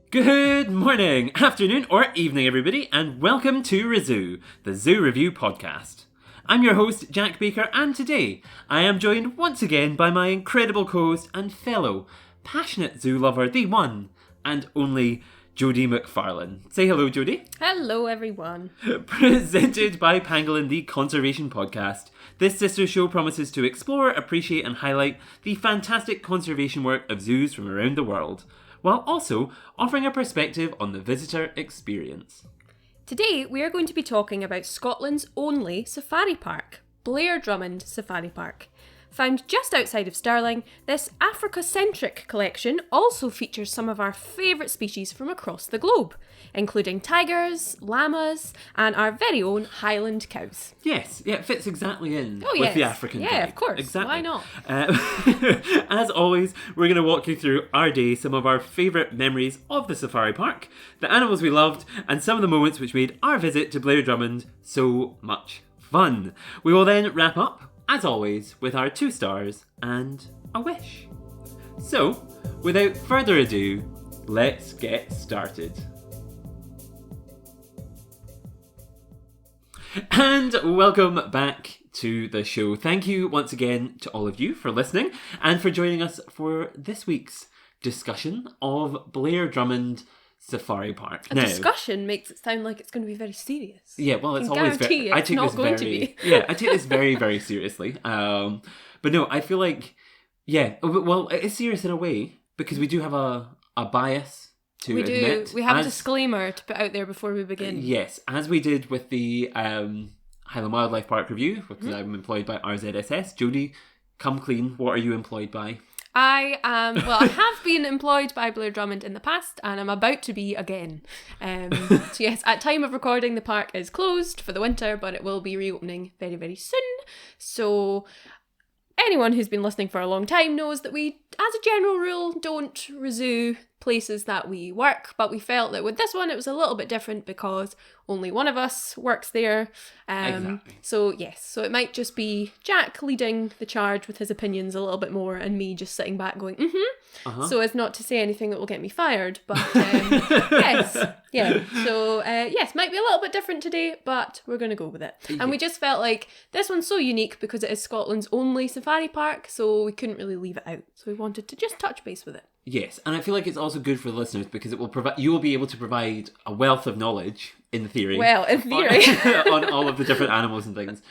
Good morning, afternoon, or evening, everybody, and welcome to ReZOO, the Zoo Review podcast. I'm your host, Jack Baker, and today I am joined once again by my incredible co-host and fellow passionate zoo lover, the one and only Jodi McFarlane. Say hello, Jodi. Hello, everyone. Presented by Pangolin, the conservation podcast. This sister show promises to explore, appreciate, and highlight the fantastic conservation work of zoos from around the world, while also offering a perspective on the visitor experience. Today, we are going to be talking about Scotland's only safari park, Blair Drummond Safari Park. Found just outside of Stirling, this Africa-centric collection also features some of our favourite species from across the globe, including tigers, llamas, and our very own Highland cows. Yes, yeah, it fits exactly in with the African Yeah, vibe. of course. Exactly. Why not? As always, we're going to walk you through our day, some of our favourite memories of the safari park, the animals we loved, and some of the moments which made our visit to Blair Drummond so much fun. We will then wrap up, as always, with our 2 stars and a wish. So, without further ado, let's get started. And welcome back to the show. Thank you once again to all of you for listening and for joining us for this week's discussion of Blair Drummond Safari Park. A discussion makes it sound like it's going to be very serious. Yeah, well, it's always very. I take this very. Yeah, I take this very, very seriously. But no, I feel like, yeah, well, it's serious in a way because we do have a bias to admit. We have a disclaimer to put out there before we begin. Yes, as we did with the Highland Wildlife Park review, because I'm employed by RZSS. Jodi, come clean. What are you employed by? I have been employed by Blair Drummond in the past, and I'm about to be again. So yes, at time of recording, the park is closed for the winter, but it will be reopening very, very soon. So anyone who's been listening for a long time knows that we, as a general rule, don't ReZOO places that we work, but we felt that with this one it was a little bit different because only one of us works there. Exactly. So yes, so it might just be Jack leading the charge with his opinions a little bit more and me just sitting back going, So as not to say anything that will get me fired, but yes, yeah. So yes, might be a little bit different today, but we're going to go with it. Yeah. And we just felt like this one's so unique because it is Scotland's only safari park, so we couldn't really leave it out. So we wanted to just touch base with it. Yes, and I feel like it's also good for the listeners because it will provide. You will be able to provide a wealth of knowledge, in theory. Well, in theory, on all of the different animals and things.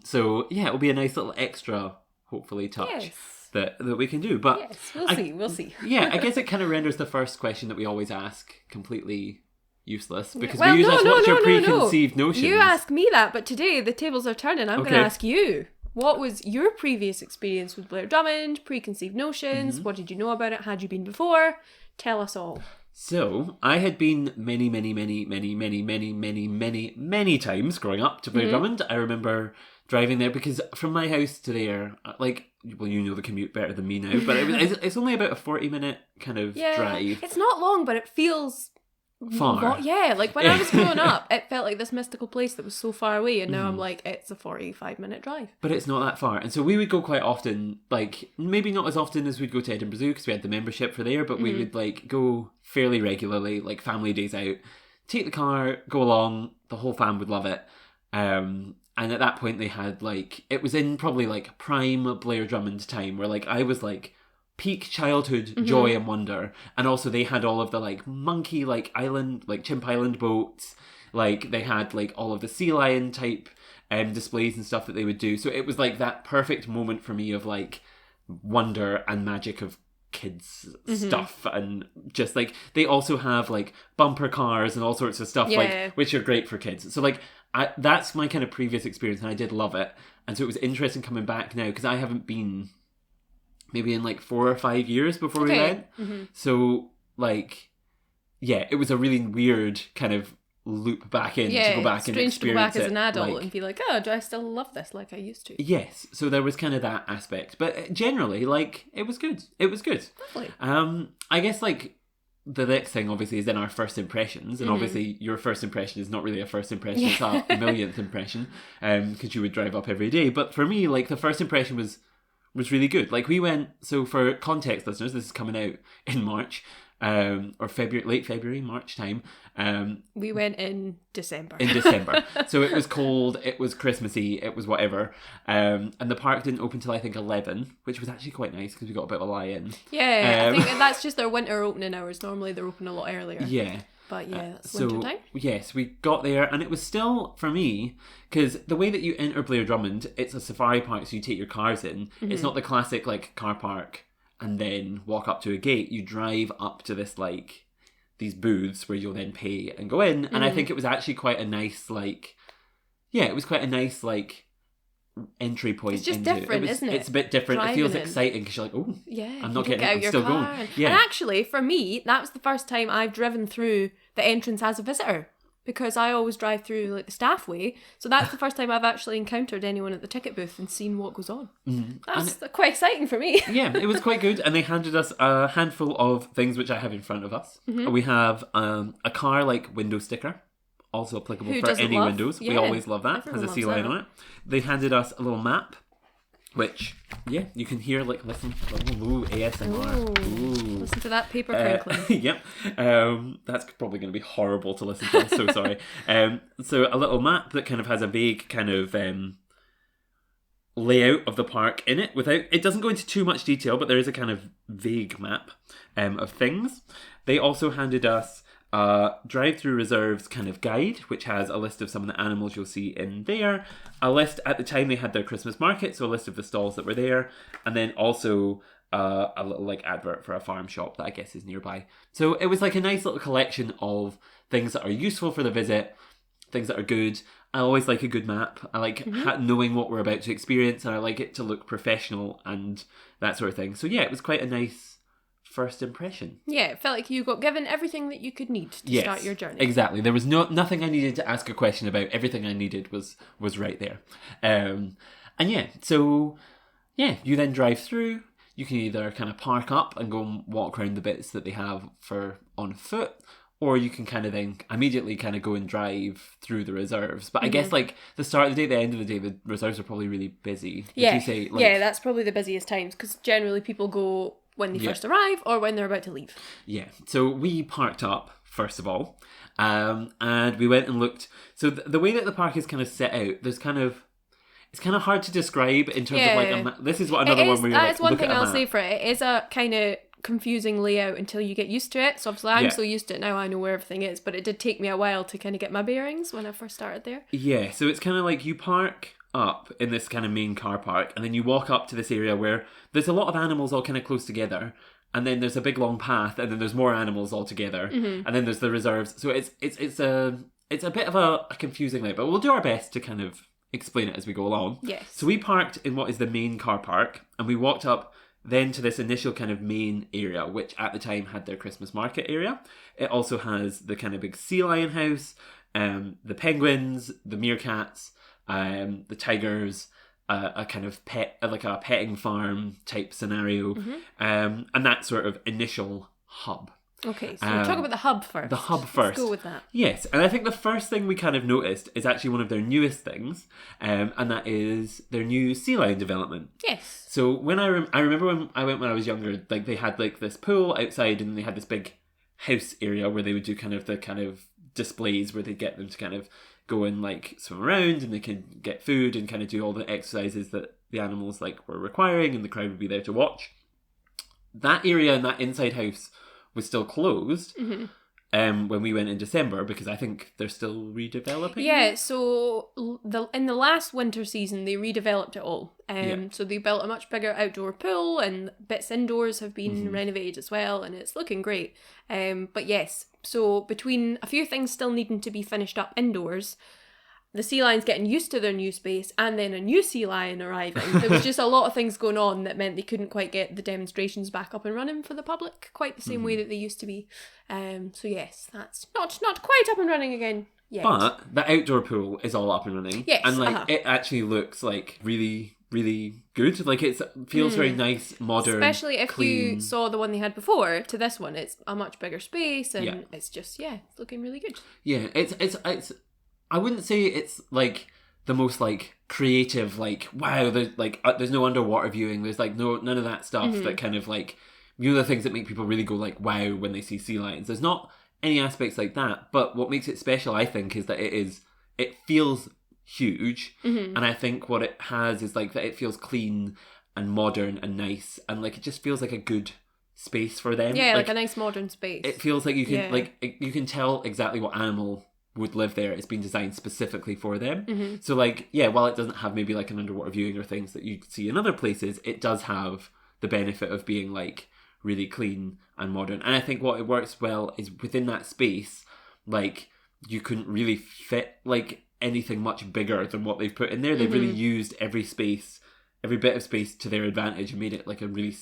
So yeah, it will be a nice little extra, hopefully, touch that we can do. But yes, we'll see. Yeah, I guess it kind of renders the first question that we always ask completely useless because well, we usually ask what's your preconceived notions. You ask me that, but today the tables are turning. I'm going to ask you. What was your previous experience with Blair Drummond? Preconceived notions? What did you know about it? Had you been before? Tell us all. So, I had been many times growing up to Blair Drummond. I remember driving there because from my house to there, like, well, you know the commute better than me now, but it's only about a 40-minute kind of drive. It's not long, but it feels far. Like when I was growing up, it felt like this mystical place that was so far away, and now I'm like, it's a 45-minute drive. But it's not that far. And so we would go quite often, like, maybe not as often as we'd go to Edinburgh Zoo because we had the membership for there, but we would, like, go fairly regularly, like, family days out, take the car, go along, the whole fam would love it. And at that point they had, like, it was in probably, like, prime Blair Drummond time where, like, I was, like, peak childhood joy and wonder, and also they had all of the like monkey like island like chimp island boats, like they had like all of the sea lion type displays and stuff that they would do, so it was like that perfect moment for me of like wonder and magic of kids stuff, and just like they also have like bumper cars and all sorts of stuff like which are great for kids, so like that's my kind of previous experience and I did love it, and so it was interesting coming back now because I haven't been maybe in like 4 or 5 years before we went. So like, yeah, it was a really weird kind of loop back in to go back and experience strange to go back as an adult like, and be like, oh, do I still love this like I used to? Yes, so there was kind of that aspect, but generally, like, it was good. It was good. Lovely. I guess like the next thing obviously is in our first impressions, and obviously your first impression is not really a first impression, it's a millionth impression, because you would drive up every day. But for me, like, the first impression was really good. Like, we went, so for context listeners, this is coming out in March, or late February, March time. We went in December. So it was cold, it was Christmassy, it was whatever. And the park didn't open till I think 11, which was actually quite nice because we got a bit of a lie-in. Yeah, I think that's just their winter opening hours. Normally they're open a lot earlier. Yeah. But yeah, that's winter time. Yes, we got there and it was still, for me, because the way that you enter Blair Drummond, it's a safari park, so you take your cars in. Mm-hmm. It's not the classic like car park and then walk up to a gate. You drive up to this like these booths where you'll then pay and go in. And I think it was actually quite a nice it was quite a nice like entry point. It's just different, isn't it? It's a bit different. Driving it feels exciting because you're like, oh, yeah, I'm not getting it, I'm still going. Yeah. And actually, for me, that was the first time I've driven through the entrance as a visitor. Because I always drive through like the staff way, so that's the first time I've actually encountered anyone at the ticket booth and seen what goes on. That's quite exciting for me. Yeah, it was quite good, and they handed us a handful of things which I have in front of us. We have a car like window sticker, also applicable for any windows. Yeah, we always love that. Has a sea lion on it. They handed us a little map, which you can hear like listen. Ooh, ASMR. Ooh. Listen to that paper crinkling. Yep. That's probably going to be horrible to listen to. I'm so sorry. So a little map that kind of has a vague kind of layout of the park in it. It doesn't go into too much detail, but there is a kind of vague map of things. They also handed us drive-through reserves kind of guide, which has a list of some of the animals you'll see in there. A list, at the time they had their Christmas market, so a list of the stalls that were there, and then also a little like advert for a farm shop that I guess is nearby. So it was like a nice little collection of things that are useful for the visit, things that are good. I always like a good map. I like knowing what we're about to experience, and I like it to look professional and that sort of thing. So yeah, it was quite a nice first impression. Yeah, it felt like you got given everything that you could need to start your journey. Exactly. There was nothing I needed to ask a question about. Everything I needed was right there. So you then drive through. You can either kind of park up and go and walk around the bits that they have for on foot, or you can kind of then immediately kind of go and drive through the reserves. But I guess like the start of the day, the end of the day, the reserves are probably really busy. Yeah, that's probably the busiest times because generally people go when they first arrive or when they're about to leave. Yeah. So we parked up, first of all, and we went and looked. So the way that the park is kind of set out, it's kind of hard to describe in terms of like, this is what another one where you're like, that is one thing I'll say for it. It is a kind of confusing layout until you get used to it. So obviously I'm so used to it now, I know where everything is, but it did take me a while to kind of get my bearings when I first started there. Yeah, so it's kind of like you park up in this kind of main car park, and then you walk up to this area where there's a lot of animals all kind of close together, and then there's a big long path, and then there's more animals all together, and then there's the reserves. So it's a bit of a confusing layout, but we'll do our best to kind of explain it as we go along. Yes. So we parked in what is the main car park, and we walked up then to this initial kind of main area, which at the time had their Christmas market area. It also has the kind of big sea lion house, the penguins, the meerkats, the tigers, a kind of a petting farm type scenario, and that sort of initial hub. Okay, so we'll talk about the hub first. The hub first. Let's go with that. Yes, and I think the first thing we kind of noticed is actually one of their newest things, and that is their new sea lion development. Yes. So when I remember when I went when I was younger, like they had like this pool outside, and they had this big house area where they would do kind of displays where they'd get them to kind of go and like swim around, and they can get food and kind of do all the exercises that the animals like were requiring, and the crowd would be there to watch. That area and that inside house was still closed when we went in December, because I think they're still redeveloping. Yeah, so in the last winter season they redeveloped it all. So they built a much bigger outdoor pool, and bits indoors have been renovated as well, and it's looking great. But yes, so between a few things still needing to be finished up indoors, the sea lions getting used to their new space, and then a new sea lion arriving. There was just a lot of things going on that meant they couldn't quite get the demonstrations back up and running for the public quite the same way that they used to be. So yes, that's not quite up and running again yet. But the outdoor pool is all up and running. Yes, and like it actually looks like really, really good. Like it feels very nice, modern, especially if clean. You saw the one they had before to this one. It's a much bigger space, and it's just it's looking really good. Yeah, it's. I wouldn't say it's like the most like creative, like wow, there's no underwater viewing, there's like none of that stuff that kind of like the things that make people really go like, wow, when they see sea lions. There's not any aspects like that, but what makes it special, I think, is that it feels huge, and I think what it has is like that it feels clean and modern and nice, and like it just feels like a good space for them. Yeah, like a nice modern space. It feels like you can you can tell exactly what animal would live there. It's been designed specifically for them. So like, yeah, while it doesn't have maybe like an underwater viewing or things that you see in other places, it does have the benefit of being like really clean and modern. And I think what it works well is within that space, like you couldn't really fit like anything much bigger than what they've put in there. They've really used every bit of space to their advantage and made it like a really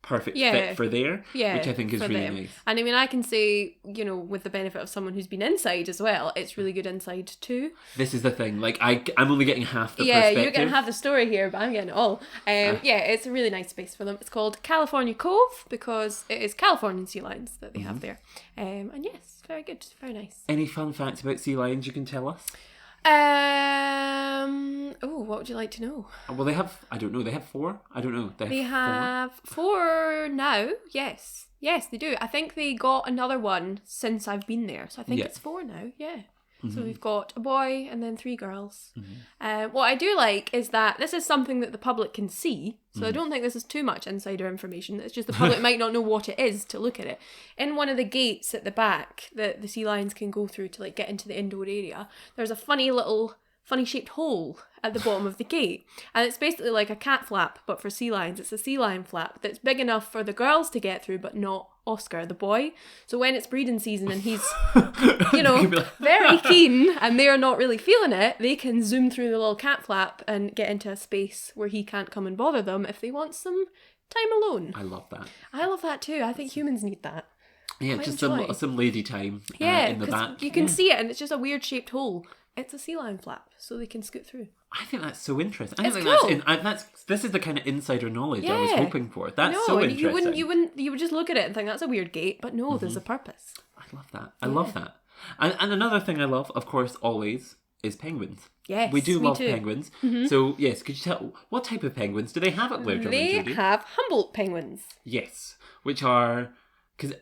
perfect fit for there, which I think is really nice. And I mean, I can say, you know, with the benefit of someone who's been inside as well, it's really good inside too. This is the thing, like I'm only getting half the perspective. Yeah, you're getting half the story here, but I'm getting it all. It's a really nice space for them. It's called California Cove because it is Californian sea lions that they have there. And yes, very good, very nice. Any fun facts about sea lions you can tell us? What would you like to know? Well, they have 4? I don't know. They have 4 now, yes. Yes, they do. I think they got another one since I've been there. So I think it's 4 now, yeah. So we've got a boy and then 3 girls. What I do like is that this is something that the public can see. So I don't think this is too much insider information. It's just the public might not know what it is to look at it. In one of the gates at the back that the sea lions can go through to like get into the indoor area, there's a funny shaped hole at the bottom of the gate, and it's basically like a cat flap but for sea lions. It's a sea lion flap that's big enough for the girls to get through but not Oscar the boy. So when it's breeding season and he's very keen and they're not really feeling it, they can zoom through the little cat flap and get into a space where he can't come and bother them if they want some time alone. I love that. I love that too. I think humans need that. Yeah, just some lady time in the back. You can see it and it's just a weird shaped hole. It's a sea lion flap, so they can scoot through. I think that's so interesting. It's cool. This is the kind of insider knowledge I was hoping for. That's so interesting. You would just look at it and think that's a weird gate, but no, there's a purpose. I love that. I love that. And another thing I love, of course, always is penguins. Yes, we do love penguins. So yes, could you tell what type of penguins do they have at Blair Drummond? They have Humboldt penguins. Yes, which are. Because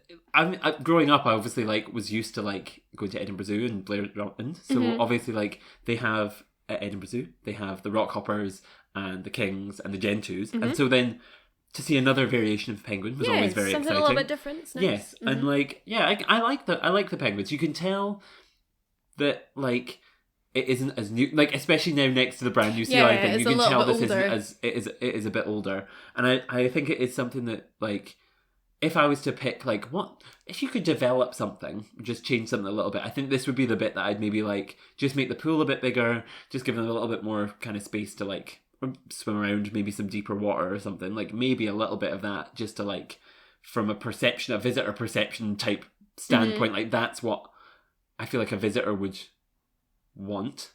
growing up, I obviously was used to going to Edinburgh Zoo and Blair Drummond. So obviously they have at Edinburgh Zoo, they have the rockhoppers and the kings and the gentoos, and so then to see another variation of penguin was always very something exciting. A little bit different. Nice. Yes, and I like the penguins. You can tell that it isn't as new, especially now next to the brand new sea lion thing. You can tell this isn't it is a bit older, and I think it is something that if I was to pick, what if you could develop something, just change something a little bit, I think this would be the bit that I'd maybe just make the pool a bit bigger, just give them a little bit more kind of space to swim around, maybe some deeper water or something, maybe a little bit of that, just to from a visitor perception type standpoint, that's what I feel like a visitor would want.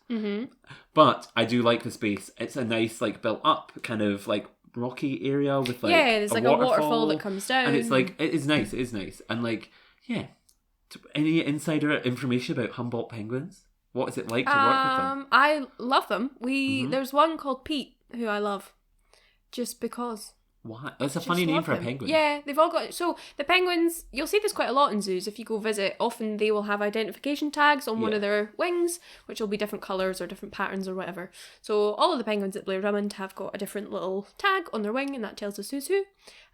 But I do like the space. It's a nice built up kind of rocky area with there's a waterfall that comes down, and it's it is nice and any insider information about Humboldt penguins? What is it like to work with them? I love them. There's one called Pete who I love just because. What? That's a funny name for a penguin. Yeah, they've all got... So, the penguins, you'll see this quite a lot in zoos. If you go visit, often they will have identification tags on one of their wings, which will be different colours or different patterns or whatever. So, all of the penguins at Blair Drummond have got a different little tag on their wing, and that tells us who's who.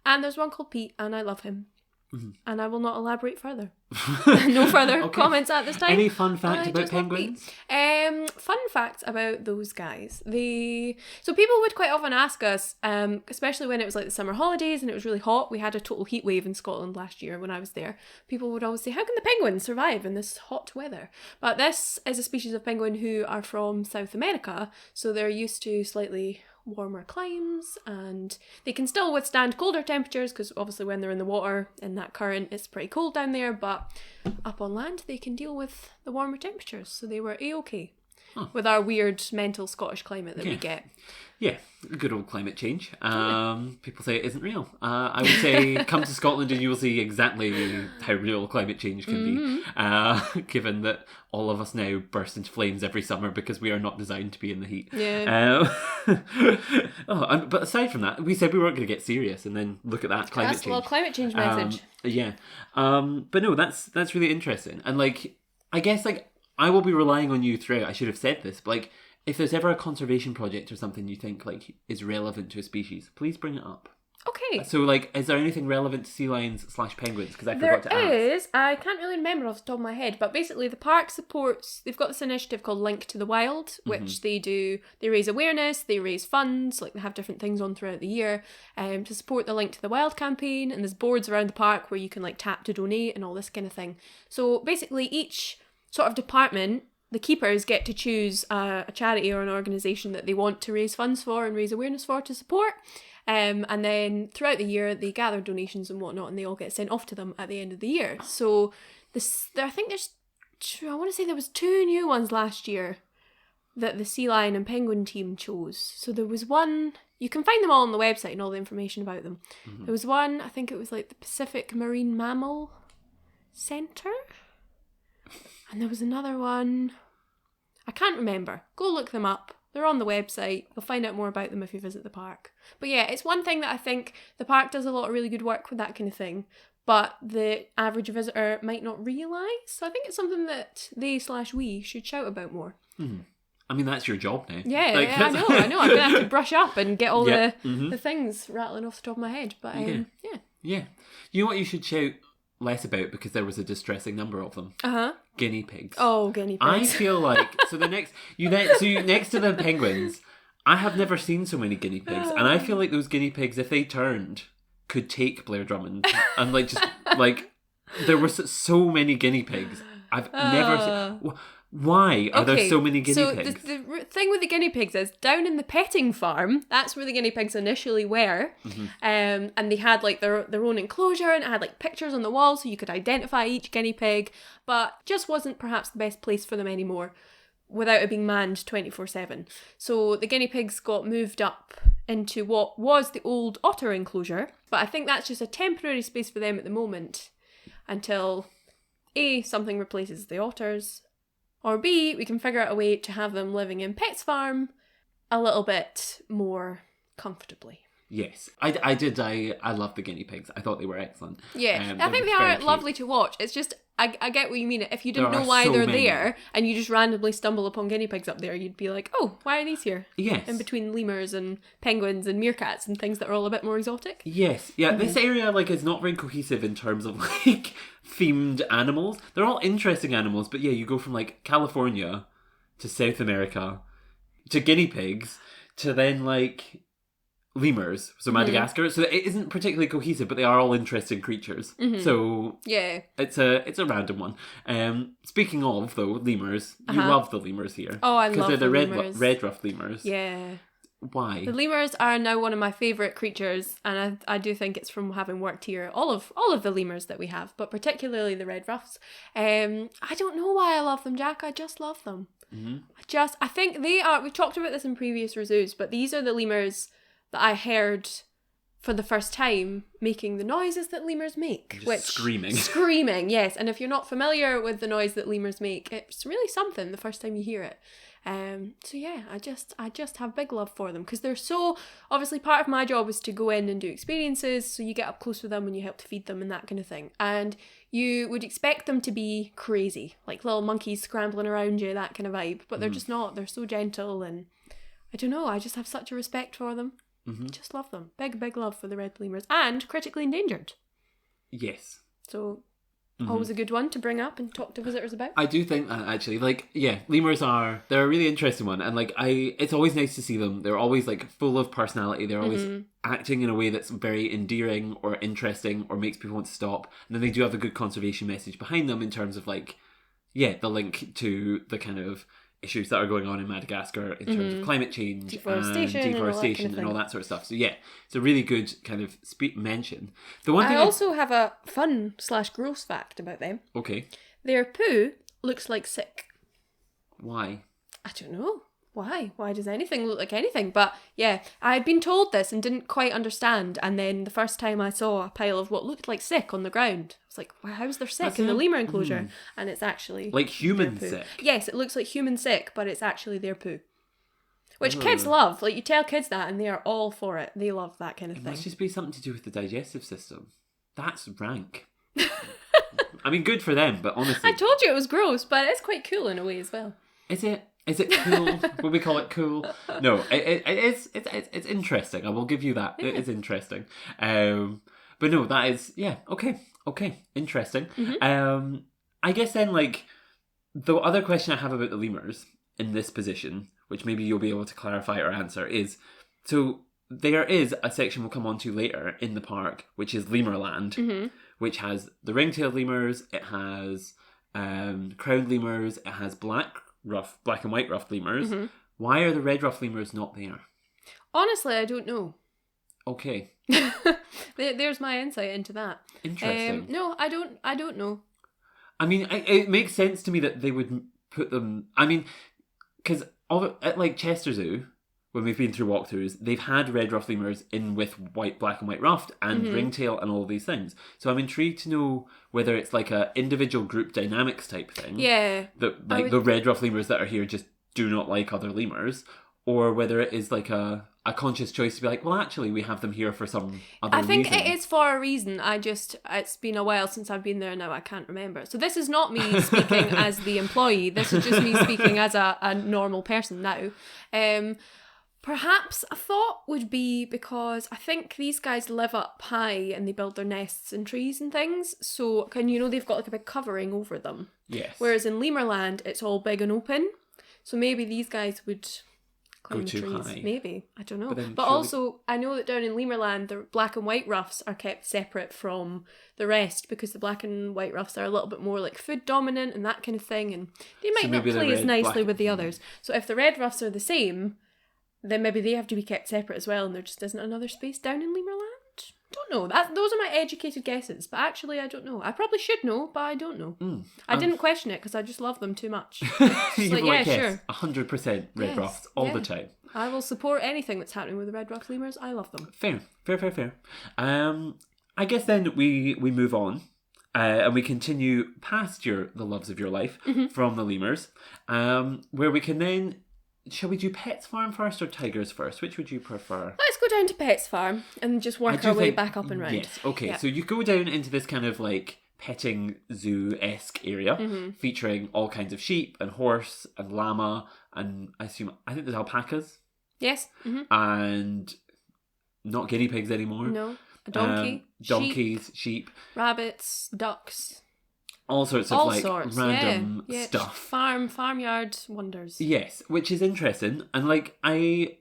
And there's one called Pete, and I love him. And I will not elaborate further. No further comments at this time. Any fun fact about penguins? Fun facts about those guys. So people would quite often ask us, especially when it was the summer holidays and it was really hot. We had a total heat wave in Scotland last year when I was there. People would always say, how can the penguins survive in this hot weather? But this is a species of penguin who are from South America, so they're used to slightly warmer climes, and they can still withstand colder temperatures because obviously when they're in the water in that current it's pretty cold down there, but up on land they can deal with the warmer temperatures, so they were a-okay. with our weird mental Scottish climate that we get. Yeah, good old climate change. People say it isn't real. I would say come to Scotland and you will see exactly how real climate change can be, given that all of us now burst into flames every summer because we are not designed to be in the heat. Yeah. But aside from that, we said we weren't going to get serious and then look at that climate change. Well, climate change message. Yeah. But no, that's really interesting. And like, I guess like I will be relying on you throughout. I should have said this, but like, if there's ever a conservation project or something you think like is relevant to a species, please bring it up. Okay. So like, is there anything relevant to sea lions / penguins? Because I forgot to ask. There is. I can't really remember off the top of my head, but basically the park supports, they've got this initiative called Link to the Wild, which they raise awareness, they raise funds, like they have different things on throughout the year to support the Link to the Wild campaign, and there's boards around the park where you can like tap to donate and all this kind of thing. So basically each sort of department, the keepers get to choose a charity or an organisation that they want to raise funds for and raise awareness for to support. And then throughout the year, they gather donations and whatnot, and they all get sent off to them at the end of the year. So I think I want to say there was 2 new ones last year that the sea lion and penguin team chose. So there was one, you can find them all on the website and all the information about them. There was one, I think it was like the Pacific Marine Mammal Centre. And there was another one, I can't remember. Go look them up. They're on the website. You'll find out more about them if you visit the park. But yeah, it's one thing that I think the park does a lot of really good work with that kind of thing, but the average visitor might not realise. So I think it's something that they/we should shout about more. I mean, that's your job now. Yeah, like, I know. I'm going to have to brush up and get all the things rattling off the top of my head. But Yeah. You know what you should shout less about, because there was a distressing number of them? Guinea pigs. Oh, guinea pigs. I feel like, so next to the penguins, I have never seen so many guinea pigs, and I feel like those guinea pigs, if they turned, could take Blair Drummond, and like just like there were so many guinea pigs. I've never seen. Why are there so many guinea pigs? So the thing with the guinea pigs is, down in the petting farm, that's where the guinea pigs initially were. And they had like their own enclosure, and it had like pictures on the wall so you could identify each guinea pig, but just wasn't perhaps the best place for them anymore without it being manned 24/7. So the guinea pigs got moved up into what was the old otter enclosure, but I think that's just a temporary space for them at the moment until A, something replaces the otters, or B, we can figure out a way to have them living in Pets Farm a little bit more comfortably. Yes, I did. I loved the guinea pigs. I thought they were excellent. Yeah, I think they are lovely to watch. It's just, I get what you mean. If you didn't know why they're there and you just randomly stumble upon guinea pigs up there, you'd be like, oh, why are these here? Yes. In between lemurs and penguins and meerkats and things that are all a bit more exotic. Yes. Yeah, this area like is not very cohesive in terms of like themed animals. They're all interesting animals, but yeah, you go from like California to South America to guinea pigs to then like lemurs, so Madagascar. So it isn't particularly cohesive, but they are all interesting creatures. So yeah, it's a random one. Speaking of though, lemurs, you love the lemurs here. Oh, I love because they're the lemurs. red ruffed lemurs. Yeah. Why? The lemurs are now one of my favourite creatures, and I do think it's from having worked here. All of the lemurs that we have, but particularly the red ruffs. I don't know why I love them, Jack. I just love them. I think they are. We've talked about this in previous ReZOOs, but these are the lemurs that I heard for the first time making the noises that lemurs make. Screaming, yes. And if you're not familiar with the noise that lemurs make, it's really something the first time you hear it. So yeah, I just have big love for them, because they're so, obviously part of my job is to go in and do experiences, so you get up close with them and you help to feed them and that kind of thing. And you would expect them to be crazy, like little monkeys scrambling around you, that kind of vibe. But they're just not. They're so gentle, and I don't know, I just have such a respect for them. I just love them. Big love for the red lemurs. And critically endangered. Yes. So, always a good one to bring up and talk to visitors about. I do think that, actually. Like, yeah, lemurs they're a really interesting one. And, like, it's always nice to see them. They're always, like, full of personality. They're always acting in a way that's very endearing or interesting or makes people want to stop. And then they do have a good conservation message behind them in terms of, like, yeah, the link to the kind of issues that are going on in Madagascar in terms of climate change deforestation and all that sort of stuff. So yeah, it's a really good kind of mention. The one thing I also have a fun/gross fact about them. Okay. Their poo looks like sick. Why? I don't know. Why? Why does anything look like anything? But yeah, I had been told this and didn't quite understand. And then the first time I saw a pile of what looked like sick on the ground, I was like, well, how's there sick in the lemur enclosure? And it's actually like human sick. Yes, it looks like human sick, but it's actually their poo. Which kids love. Like, you tell kids that and they are all for it. They love that kind of thing. It must just be something to do with the digestive system. That's rank. I mean, good for them, but honestly... I told you it was gross, but it's quite cool in a way as well. Is it? Is it cool? Would we call it cool? No, it's interesting. I will give you that. Yeah. It is interesting. But no, that is, yeah, okay, interesting. Mm-hmm. I guess then, like, the other question I have about the lemurs in this position, which maybe you'll be able to clarify or answer, is, so there is a section we'll come on to later in the park, which is Lemurland, which has the ring-tailed lemurs, it has crowned lemurs, it has black and white ruffed lemurs. Why are the red ruffed lemurs not there? Honestly, I don't know. Okay. There's my insight into that. Interesting. No, I don't know. I mean, it makes sense to me that they would put them... I mean, because at like Chester Zoo, when we've been through walkthroughs, they've had red ruffed lemurs in with black and white ruffed and ringtail and all these things. So I'm intrigued to know whether it's like a individual group dynamics type thing. Yeah. That like the red ruffed lemurs that are here just do not like other lemurs, or whether it is like a conscious choice to be like, well, actually, we have them here for some other reason. I think it is for a reason. It's been a while since I've been there now. I can't remember. So this is not me speaking as the employee. This is just me speaking as a normal person now. Perhaps a thought would be because I think these guys live up high and they build their nests in trees and things. So, they've got like a big covering over them. Yes. Whereas in Lemurland, it's all big and open. So maybe these guys would climb the trees. High. Maybe. I don't know. But also, I know that down in Lemurland, the black and white ruffs are kept separate from the rest because the black and white ruffs are a little bit more like food dominant and that kind of thing. And they might not play as nicely with the others. So if the red ruffs are the same... then maybe they have to be kept separate as well and there just isn't another space down in Lemurland? Don't know. Those are my educated guesses, but actually I don't know. I probably should know, but I don't know. I didn't question it because I just love them too much. You're like, sure. 100% red ruffs all the time. I will support anything that's happening with the red ruffed lemurs. I love them. Fair. I guess then we move on. And we continue past the loves of your life from the lemurs, where we can then... Shall we do Pets Farm first or Tigers first? Which would you prefer? Let's go down to Pets Farm and just work our way back up and round. Yes, okay. So you go down into this kind of like petting zoo-esque area featuring all kinds of sheep and horse and llama and I think there's alpacas. Yes. And not guinea pigs anymore. No. A donkey. Donkeys, sheep. Rabbits, ducks. All sorts of random stuff. Farmyard wonders. Yes, which is interesting. And like I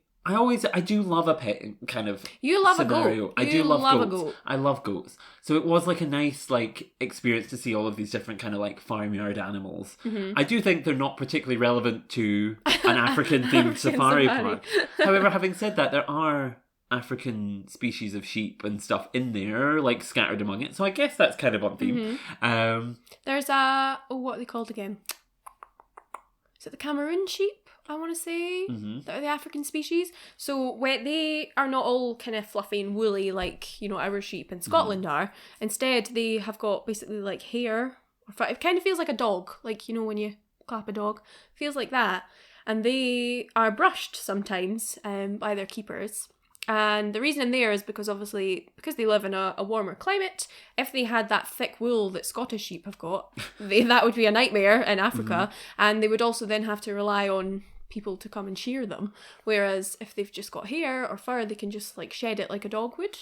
do love a pet kind of You love scenario. a goat. I do love goats. A goat. I love goats. So it was like a nice like experience to see all of these different kind of like farmyard animals. I do think they're not particularly relevant to an African themed safari park. However, having said that, there are African species of sheep and stuff in there, like scattered among it. So I guess that's kind of on theme. There's what are they called again? Is it the Cameroon sheep? I want to say that are the African species. So where they are not all kind of fluffy and woolly like our sheep in Scotland are. Instead, they have got basically like hair. It kind of feels like a dog, like when you clap a dog, feels like that. And they are brushed sometimes by their keepers. And the reason there is because they live in a warmer climate, if they had that thick wool that Scottish sheep have got, that would be a nightmare in Africa. And they would also then have to rely on people to come and shear them. Whereas if they've just got hair or fur, they can just like shed it like a dog would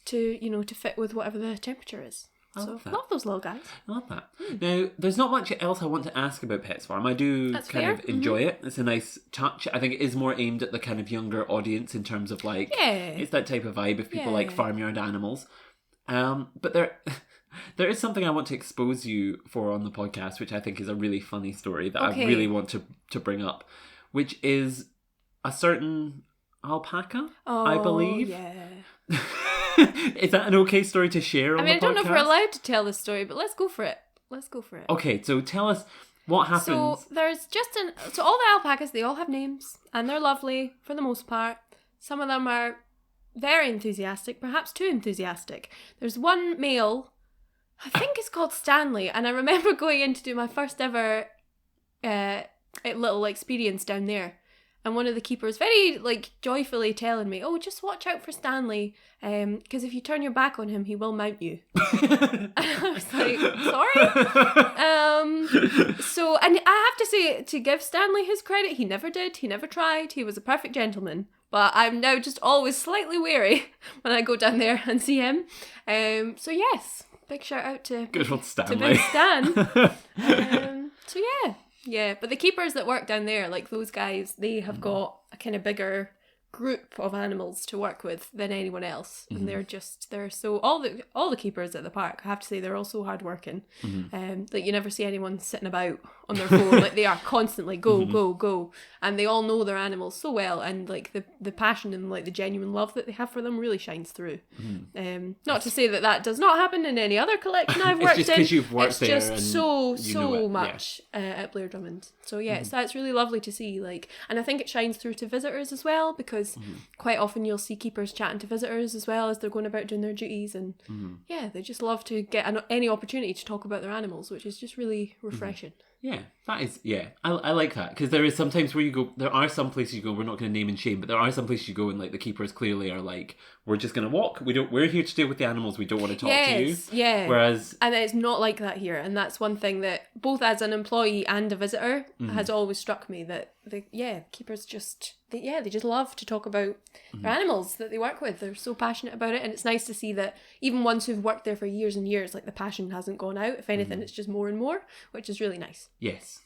to fit with whatever the temperature is. Love those little guys. I love that. Now, there's not much else I want to ask about Pets Farm. I do of enjoy it. It's a nice touch. I think it is more aimed at the kind of younger audience in terms of like, it's that type of vibe if people like farmyard animals. But there is something I want to expose you for on the podcast, which I think is a really funny story that I really want to bring up, which is a certain alpaca, I believe. Yeah. Is that an okay story to share on the podcast? I don't know if we're allowed to tell this story, but let's go for it. Okay, so tell us, What happens? So there's so all the alpacas, they all have names and they're lovely for the most part. Some of them are very enthusiastic, perhaps too enthusiastic. There's one male, I think it's called Stanley, and I remember going in to do my first ever little experience down there. And one of the keepers very joyfully telling me, "Oh, just watch out for Stanley, because if you turn your back on him, he will mount you." And I was like, "Sorry." So, and I have to say, to give Stanley his credit, he never did. He never tried. He was a perfect gentleman. But I'm now just always slightly wary when I go down there and see him. So yes, big shout out to good old Stanley. To Big Stan. So yeah. Yeah, but the keepers that work down there, like those guys, they have got a kind of bigger group of animals to work with than anyone else, and they're so all the keepers at the park, I have to say, they're all so hardworking. Like you never see anyone sitting about on their phone. Like they are constantly go, and they all know their animals so well, and like the passion and like the genuine love that they have for them really shines through. Not to say that does not happen in any other collection I've worked in. It's just because you've worked there. It's just so it, much at Blair Drummond. So yeah, so it's really lovely to see. Like, and I think it shines through to visitors as well, because quite often you'll see keepers chatting to visitors as well as they're going about doing their duties, and yeah, they just love to get any opportunity to talk about their animals, which is just really refreshing. Yeah, that is, yeah. I like that, because there is sometimes where you go, there are some places you go, we're not going to name and shame, but there are some places you go and like the keepers clearly are like, we're just going to walk, we're here to deal with the animals, we don't want to talk to you. Yeah. Whereas... And it's not like that here, and that's one thing that, both as an employee and a visitor, has always struck me, that keepers just, they just love to talk about their animals that they work with. They're so passionate about it, and it's nice to see that even ones who've worked there for years and years, like the passion hasn't gone out. If anything, it's just more and more, which is really nice. Yes.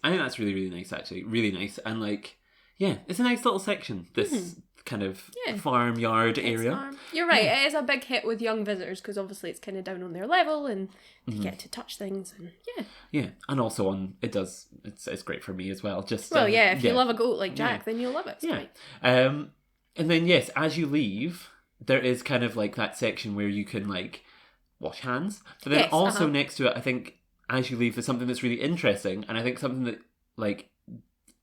I think that's really, really nice, actually. Really nice. And like, yeah, it's a nice little section, this kind of farmyard area. You're right, it is a big hit with young visitors, because obviously it's kind of down on their level, and they get to touch things, and yeah, and also it's great for me as well. Just if you love a goat like Jack, then you'll love it. Right. And then yes, as you leave, there is kind of like that section where you can like wash hands, but then also next to it, I think as you leave, there's something that's really interesting, and I think something that like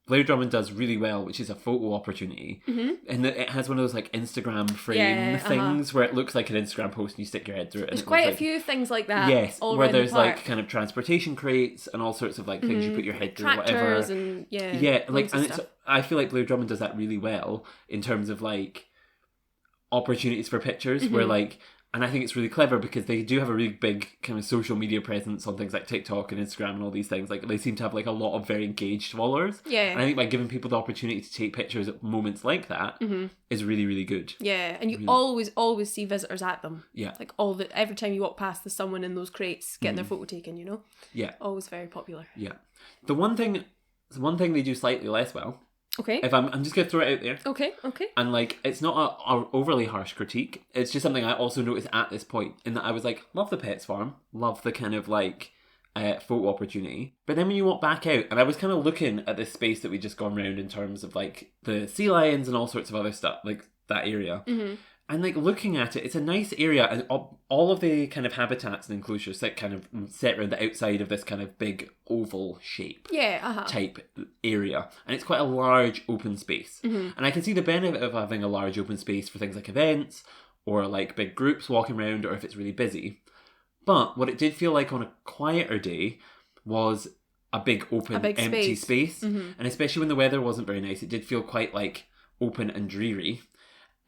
Blair Drummond does really well, which is a photo opportunity, and that it has one of those like Instagram frame things where it looks like an Instagram post and you stick your head through it. There's quite a few things like that. Yes, all where there's the park. Like kind of transportation crates and all sorts of like things you put your head through, tractors whatever. And like, and it's, I feel like Blair Drummond does that really well in terms of like opportunities for pictures, where like. And I think it's really clever because they do have a really big kind of social media presence on things like TikTok and Instagram and all these things. Like they seem to have like a lot of very engaged followers. Yeah. And I think by giving people the opportunity to take pictures at moments like that is really, really good. Yeah. And you always see visitors at them. Yeah. Like every time you walk past, there's someone in those crates getting their photo taken, you know? Yeah. Always very popular. Yeah. The one thing they do slightly less well. Okay. If I'm just going to throw it out there. Okay. And like, it's not a overly harsh critique. It's just something I also noticed at this point, in that I was like, love the pets farm, love the kind of like photo opportunity. But then when you walk back out, and I was kind of looking at this space that we'd just gone round in terms of like the sea lions and all sorts of other stuff, like that area. And like looking at it, it's a nice area, and all of the kind of habitats and enclosures that kind of set around the outside of this kind of big oval shape type area, and it's quite a large open space. And I can see the benefit of having a large open space for things like events or like big groups walking around, or if it's really busy. But what it did feel like on a quieter day was a big open empty space. And especially when the weather wasn't very nice, it did feel quite like open and dreary.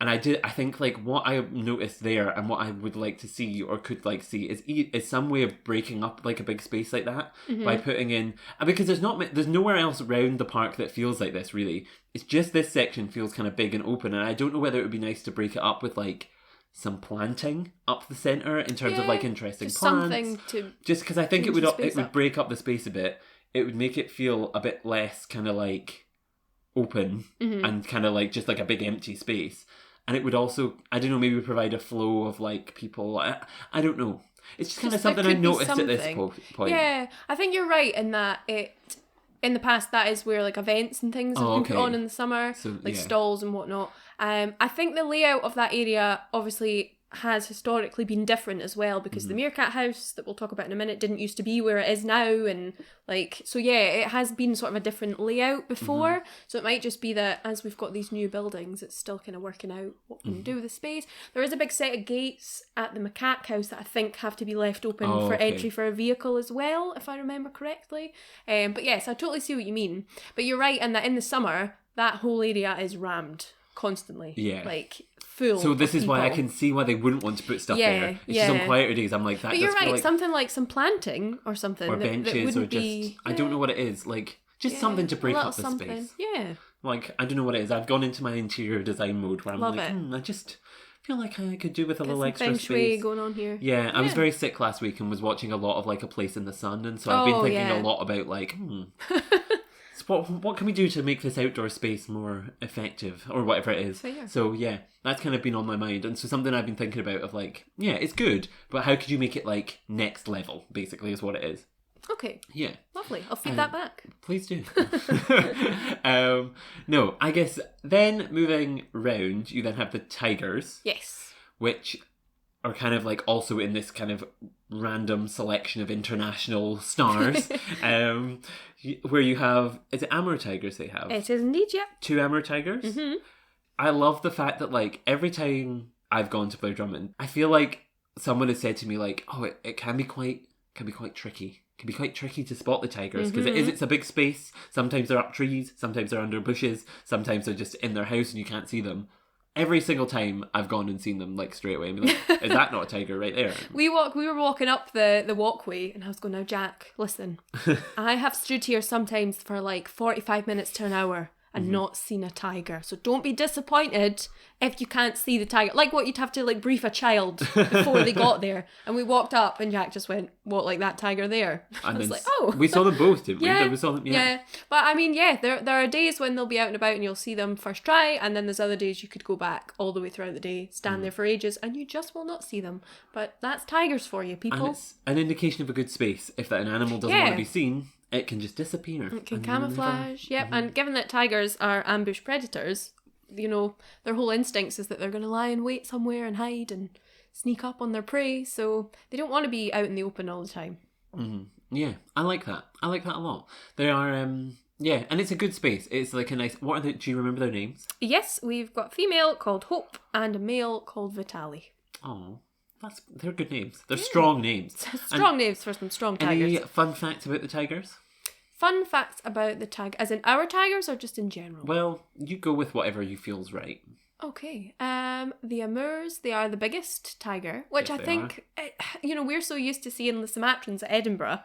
And I think like what I noticed there, and what I would like to see or could like see is some way of breaking up like a big space like that by putting in, because there's nowhere else around the park that feels like this really. It's just this section feels kind of big and open, and I don't know whether it would be nice to break it up with like some planting up the centre in terms of like interesting plants. Something to just because I think it would break up the space a bit. It would make it feel a bit less kind of like open and kind of like just like a big empty space. And it would also, I don't know, maybe provide a flow of like people. I don't know. It's just kind of something I noticed at this point. Yeah, I think you're right in that in the past, that is where like events and things have been put on in the summer, so, like stalls and whatnot. I think the layout of that area obviously has historically been different as well, because the Meerkat House that we'll talk about in a minute didn't used to be where it is now, and like, so yeah, it has been sort of a different layout before, so it might just be that as we've got these new buildings, it's still kind of working out what we can do with the space. There is a big set of gates at the Macaque House that I think have to be left open for entry for a vehicle as well, if I remember correctly. But yes, I totally see what you mean. But you're right in that in the summer, that whole area is rammed constantly. Yeah. Like, full. So this is people. why I can see why they wouldn't want to put stuff there. It's just on quieter days, I'm like, that. But you're right, something like some planting or something. Or benches, or just, be, I don't know what it is. Like, just something to break up the space. Yeah. Like, I don't know what it is. I've gone into my interior design mode where I'm Love like, it. I just feel like I could do with a little some extra feng shui space. going on here. Yeah, I was very sick last week and was watching a lot of like A Place in the Sun, and so I've been thinking a lot about like, so what can we do to make this outdoor space more effective, or whatever it is. Fair. So yeah, that's kind of been on my mind, and so something I've been thinking about of like, yeah, it's good, but how could you make it like next level, basically, is what it is. Okay. Yeah. Lovely. I'll feed that back. Please do. No, I guess then moving round, you then have the tigers. Yes. Which are kind of like also in this kind of random selection of international stars. Where you have, is it Amur tigers they have? It is indeed, yeah. 2 Amur tigers. Mm-hmm. I love the fact that like every time I've gone to Blair Drummond, I feel like someone has said to me like, oh, it can be quite tricky. Can be quite tricky to spot the tigers because it's a big space. Sometimes they're up trees, sometimes they're under bushes, sometimes they're just in their house and you can't see them. Every single time I've gone and seen them like straight away and be like, is that not a tiger right there? We were walking up the walkway and I was going, now Jack, listen, I have stood here sometimes for like 45 minutes to an hour and not seen a tiger. So don't be disappointed if you can't see the tiger. Like what you'd have to like brief a child before they got there. And we walked up and Jack just went, what, like that tiger there? And I was like, oh. We saw them both, didn't we? Yeah, We saw them, yeah. But I mean, yeah, there are days when they'll be out and about and you'll see them first try, and then there's other days you could go back all the way throughout the day, stand there for ages, and you just will not see them. But that's tigers for you, people. And it's an indication of a good space. If that an animal doesn't want to be seen, it can just disappear. It can camouflage, yep. And given that tigers are ambush predators, you know, their whole instincts is that they're going to lie in wait somewhere and hide and sneak up on their prey, so they don't want to be out in the open all the time. Yeah, I like that. I like that a lot. They are, yeah, and it's a good space. It's like a nice, do you remember their names? Yes, we've got a female called Hope and a male called Vitali. Oh, they're good names. They're strong names. Strong names for some strong tigers. Any fun facts about the tigers? Fun facts about the tiger, as in our tigers or just in general? Well, you go with whatever you feel's right. Okay. The Lemurs, they are the biggest tiger, which I think, you know, we're so used to seeing the Sumatrans at Edinburgh,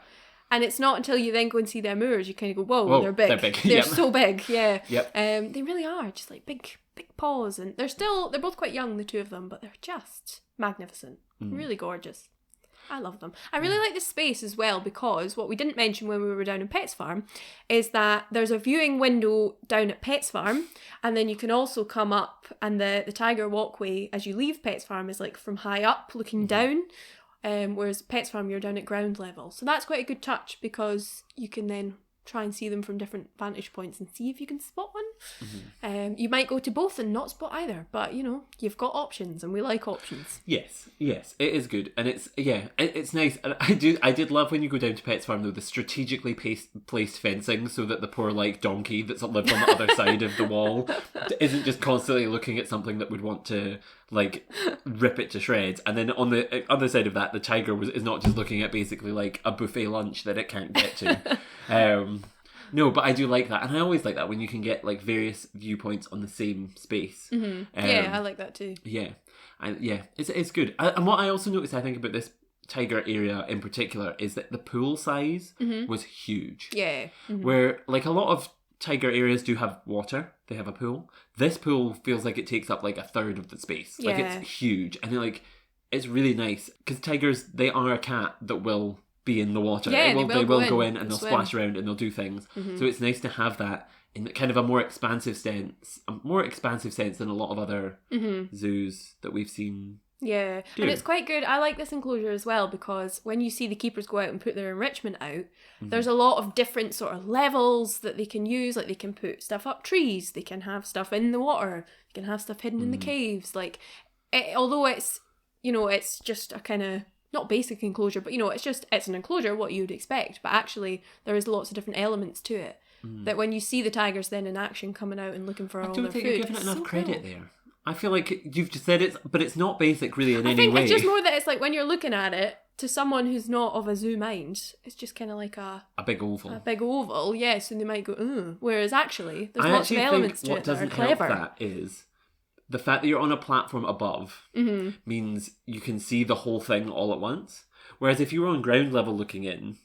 and it's not until you then go and see the Lemurs you kind of go, whoa, they're big. They're big. They're so big, yeah. Yep. They really are, just like big paws, and they're both quite young, the two of them, but they're just magnificent. Really gorgeous. I love them. I really like this space as well because what we didn't mention when we were down in Pets Farm is that there's a viewing window down at Pets Farm, and then you can also come up, and the tiger walkway as you leave Pets Farm is like from high up looking down, whereas Pets Farm you're down at ground level. So that's quite a good touch because you can then try and see them from different vantage points and see if you can spot one. You might go to both and not spot either, but you know, you've got options and we like options. Yes, it is good, and it's nice. And I did love when you go down to Pets Farm though, the strategically placed fencing so that the poor like donkey that's lived on the other side of the wall isn't just constantly looking at something that would want to like rip it to shreds, and then on the other side of that the tiger is not just looking at basically like a buffet lunch that it can't get to. No, but I do like that, and I always like that when you can get like various viewpoints on the same space. Yeah, I like that too. Yeah, it's good. And what I also noticed, I think, about this tiger area in particular is that the pool size was huge. Yeah. Where like a lot of tiger areas do have water, they have a pool. This pool feels like it takes up like a third of the space. Like it's huge, and it's really nice because tigers, they are a cat that will be in the water. Yeah, they will go in and they'll swim. splash around and they'll do things. So it's nice to have that in kind of a more expansive sense than a lot of other zoos that we've seen. Yeah, and it's quite good. I like this enclosure as well because when you see the keepers go out and put their enrichment out, there's a lot of different sort of levels that they can use. Like they can put stuff up trees, they can have stuff in the water, they can have stuff hidden in the caves. Like, although it's, you know, it's just a kind of, not basic enclosure, but, you know, it's an enclosure, what you'd expect. But actually, there is lots of different elements to it. That when you see the tigers then in action coming out and looking for all their food. I don't think you're giving it enough credit there. I feel like you've just said it, but it's not basic really in any way. I think it's just more that it's like when you're looking at it, to someone who's not of a zoo mind, it's just kind of like a big oval. A big oval, yes, and they might go, ooh. Whereas actually, there's lots of elements to it that are clever. What doesn't help that is the fact that you're on a platform above means you can see the whole thing all at once. Whereas if you were on ground level looking in,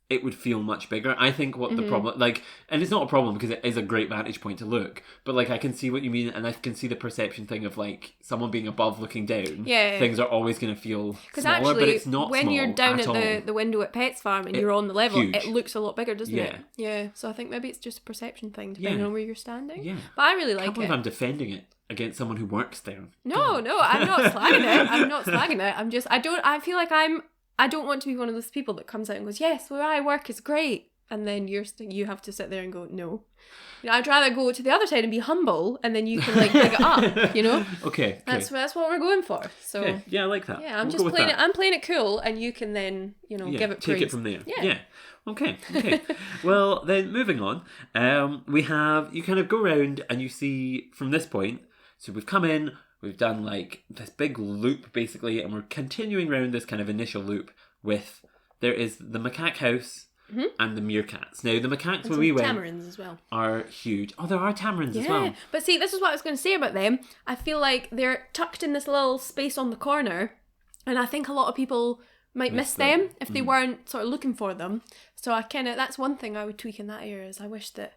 it would feel much bigger. I think what the problem, like, and it's not a problem because it is a great vantage point to look, but like I can see what you mean, and I can see the perception thing of like someone being above looking down. Yeah. Things are always going to feel smaller, actually, but it's not when small you're down at the window at Pets Farm and you're on the level, huge. It looks a lot bigger, doesn't it? Yeah. So I think maybe it's just a perception thing, depending on where you're standing. Yeah. But I really like it. I can't believe I'm defending it against someone who works there. No, I'm not slagging it. I'm not slagging it. I feel like I don't want to be one of those people that comes out and goes, yes, where I work is great. And then you have to sit there and go, no. You know, I'd rather go to the other side and be humble, and then you can like big it up, you know? Okay. That's what we're going for. So yeah, I like that. Yeah, I'm playing it cool, and you can then, you know, give it praise. Take it from there. Yeah. Okay. Well, then moving on, you kind of go around and you see from this point, so we've come in, we've done like this big loop basically, and we're continuing around this kind of initial loop with, there is the macaque house and the meerkats. Now the macaques and when we went tamarins as well are huge. Oh, there are tamarins as well. But see, this is what I was going to say about them. I feel like they're tucked in this little space on the corner, and I think a lot of people might miss them if they weren't sort of looking for them. So that's one thing I would tweak in that area, is I wish that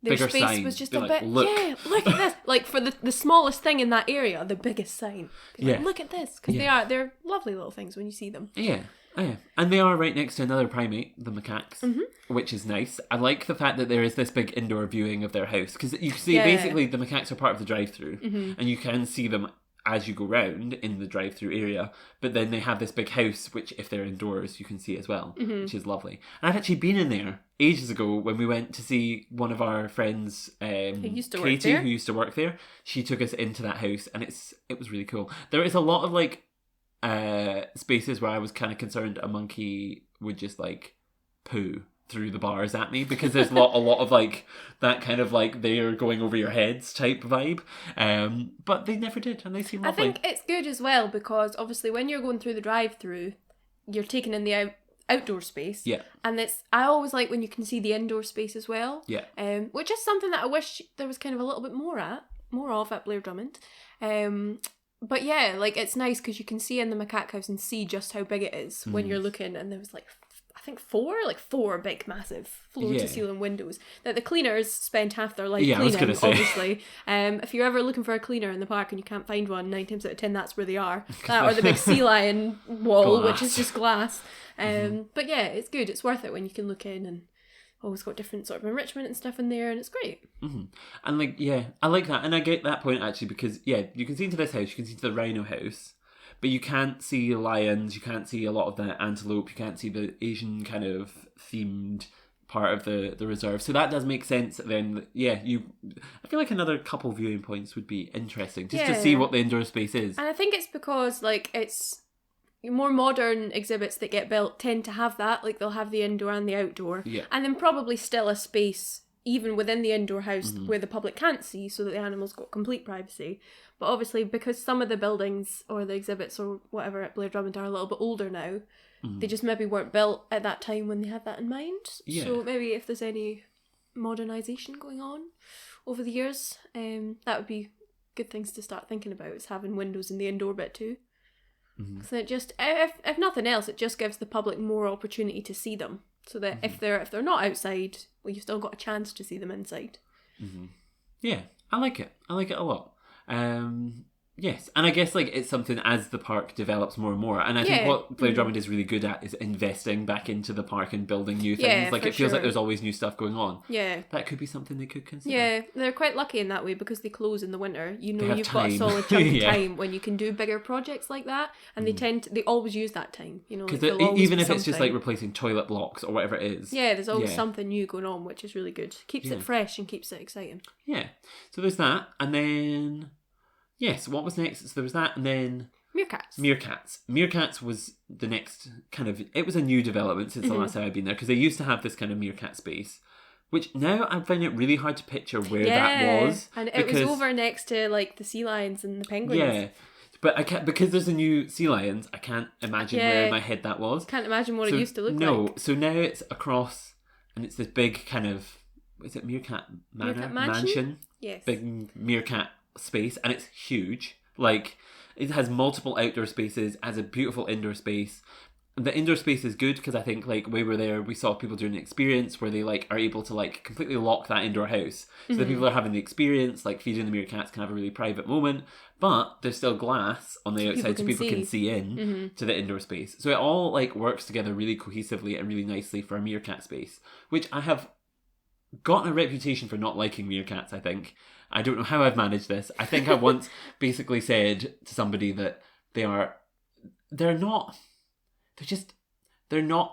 their bigger space sign. was just Be a like, bit. look. Yeah, look at this. Like for the smallest thing in that area, the biggest sign. Like, look at this, because they're lovely little things when you see them. Yeah. And they are right next to another primate, the macaques, which is nice. I like the fact that there is this big indoor viewing of their house, because you see basically the macaques are part of the drive-through, and you can see them as you go round in the drive-through area, but then they have this big house, which if they're indoors you can see as well, which is lovely. And I've actually been in there ages ago when we went to see one of our friends, Katie, who used to work there. She took us into that house, and it was really cool. There is a lot of like spaces where I was kind of concerned a monkey would just like poo through the bars at me, because there's a lot of like that kind of like they're going over your heads type vibe, but they never did, and they seem lovely. I think it's good as well, because obviously when you're going through the drive-through, you're taking in the outdoor space, and I always like when you can see the indoor space as well, which is something that I wish there was kind of a little bit more of at Blair Drummond. But yeah, like it's nice because you can see in the macaque house and see just how big it is when you're looking, and there was like I think four big massive floor to ceiling windows that the cleaners spend half their life cleaning. I was gonna say. Obviously, if you're ever looking for a cleaner in the park and you can't find one, 9 times out of 10 that's where they are. That or the big sea lion wall, which is just glass. But yeah, it's good. It's worth it when you can look in, and always got different sort of enrichment and stuff in there, and it's great. And like, I like that, and I get that point actually, because you can see into this house, you can see into the rhino house, but you can't see lions, you can't see a lot of the antelope, you can't see the Asian kind of themed part of the reserve. So that does make sense. Then I feel like another couple viewing points would be interesting, just to see what the indoor space is. And I think it's because like it's more modern exhibits that get built tend to have that, like they'll have the indoor and the outdoor, and then probably still a space even within the indoor house where the public can't see, so that the animals got complete privacy. But obviously, because some of the buildings or the exhibits or whatever at Blair Drummond are a little bit older now, they just maybe weren't built at that time when they had that in mind. So maybe if there's any modernisation going on over the years, that would be good things to start thinking about, is having windows in the indoor bit too. So it just, if nothing else, it just gives the public more opportunity to see them, so that if they're not outside, well, you've still got a chance to see them inside. Yeah, I like it. I like it a lot. Yes, and I guess like it's something as the park develops more and more, and I think what Blair Drummond is really good at is investing back into the park and building new things. Like it feels like there's always new stuff going on. Yeah, that could be something they could consider. Yeah, they're quite lucky in that way, because they close in the winter. You know, you've got a solid chunk of time when you can do bigger projects like that, and they always use that time. You know, because even if it's just like replacing toilet blocks or whatever it is. Yeah, there's always something new going on, which is really good. Keeps it fresh and keeps it exciting. Yeah, so there's that, and then. Yes, what was next? So there was that, and then Meerkats. Meerkats was the next kind of... It was a new development since the last time I've been there, because they used to have this kind of meerkat space, which now I'm finding it really hard to picture where that was. And it was over next to like the sea lions and the penguins. Yeah. But I can't, because there's a new sea lions, I can't imagine where in my head that was. Can't imagine what it used to look like. No, so now it's across, and it's this big kind of... Is it Meerkat Manor? Mansion? Yes. Big meerkat space, and it's huge. Like, it has multiple outdoor spaces, has a beautiful indoor space. The indoor space is good because I think, like, when we were there, we saw people doing an experience where they, like, are able to, like, completely lock that indoor house. So the people are having the experience, like, feeding the meerkats can have a really private moment, but there's still glass on the outside so people can see in to the indoor space. So it all, like, works together really cohesively and really nicely for a meerkat space, which I have gotten a reputation for not liking meerkats, I think. I don't know how I've managed this. I think I once basically said to somebody that they're not,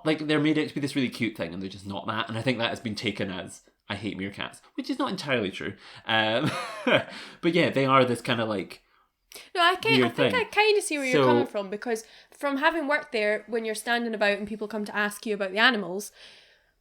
like, they're made out to be this really cute thing, and they're just not that. And I think that has been taken as, I hate meerkats, which is not entirely true. But yeah, they are this kind of like, no, I think I kind of see where you're coming from, because from having worked there, when you're standing about and people come to ask you about the animals,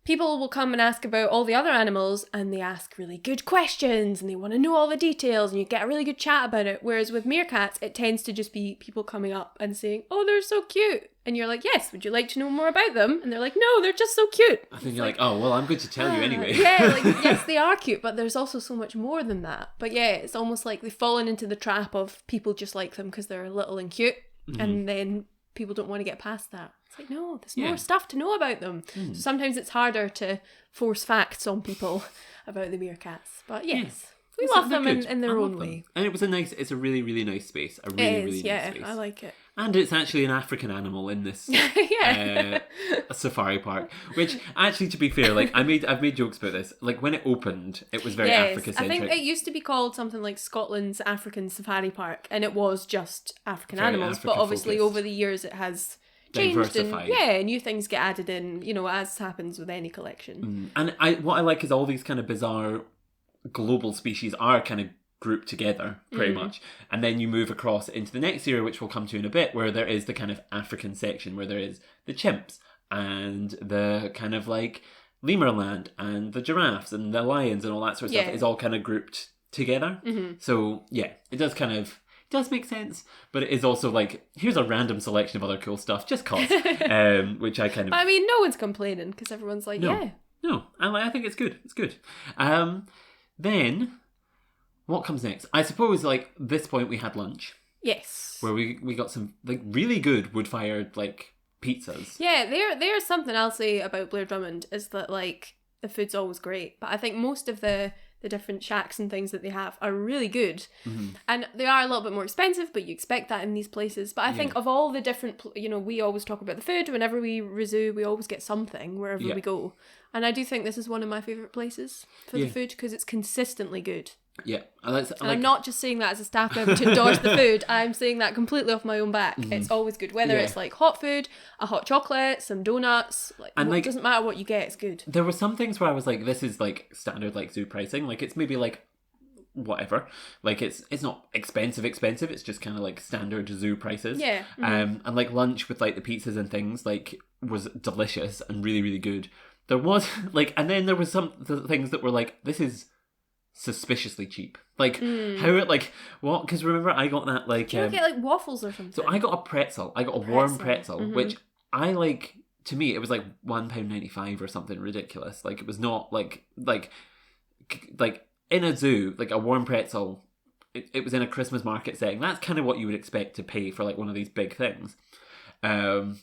people will come and ask about all the other animals, and they ask really good questions and they want to know all the details, and you get a really good chat about it. Whereas with meerkats, it tends to just be people coming up and saying, "Oh, they're so cute." And you're like, "Yes, would you like to know more about them?" And they're like, "No, they're just so cute." I think you're like, "Oh, well, I'm going to tell you anyway." Yeah, like, yes, they are cute, but there's also so much more than that. But yeah, it's almost like they've fallen into the trap of people just like them because they're little and cute, and then people don't want to get past that. It's like, no, there's more stuff to know about them. So sometimes it's harder to force facts on people about the meerkats. But yes, we love them in their own way. And it's a really, really nice space. A really, really nice space. I like it. And it's actually an African animal in this safari park. Which, actually, to be fair, like, I've made jokes about this. Like, when it opened, it was very Africa-centric. I think it used to be called something like Scotland's African Safari Park, and it was just African animals. But obviously, over the years, it has changed, and new things get added in, as happens with any collection. And what I like is all these kind of bizarre global species are kind of grouped together pretty much, and then you move across into the next area, which we'll come to in a bit, where there is the kind of African section where there is the chimps and the kind of like lemur land and the giraffes and the lions and all that sort of stuff is all kind of grouped together. So yeah, it does make sense, but it is also like, here's a random selection of other cool stuff just cause, which I kind of... I mean, no one's complaining because everyone's like, No, I think it's good. It's good. Then, what comes next? I suppose, like, this point we had lunch. Yes. Where we got some, like, really good wood-fired, like, pizzas. Yeah, there's something I'll say about Blair Drummond, is that, like, the food's always great. But I think most of the different shacks and things that they have are really good. And they are a little bit more expensive, but you expect that in these places. But I think of all the different, we always talk about the food. Whenever we ReZOO, we always get something wherever we go. And I do think this is one of my favourite places for the food, because it's consistently good. Yeah. I'm not just saying that as a staff member to endorse the food. I'm saying that completely off my own back. It's always good. Whether it's like hot food, a hot chocolate, some donuts, it doesn't matter what you get, it's good. There were some things where I was like, this is like standard like zoo pricing. Like, it's maybe like whatever. Like, it's not expensive. It's just kind of like standard zoo prices. Yeah. And like lunch with like the pizzas and things like was delicious and really, really good. There was like, and then there was some things that were like, this is suspiciously cheap. Like, how, like, what? Because remember, I got that, like... Did you get, like, waffles or something? So I got a pretzel. I got a warm pretzel, which I, like... To me, it was, like, £1.95 or something ridiculous. Like, it was not, like in a zoo, like, a warm pretzel, it was in a Christmas market setting. That's kind of what you would expect to pay for, like, one of these big things. And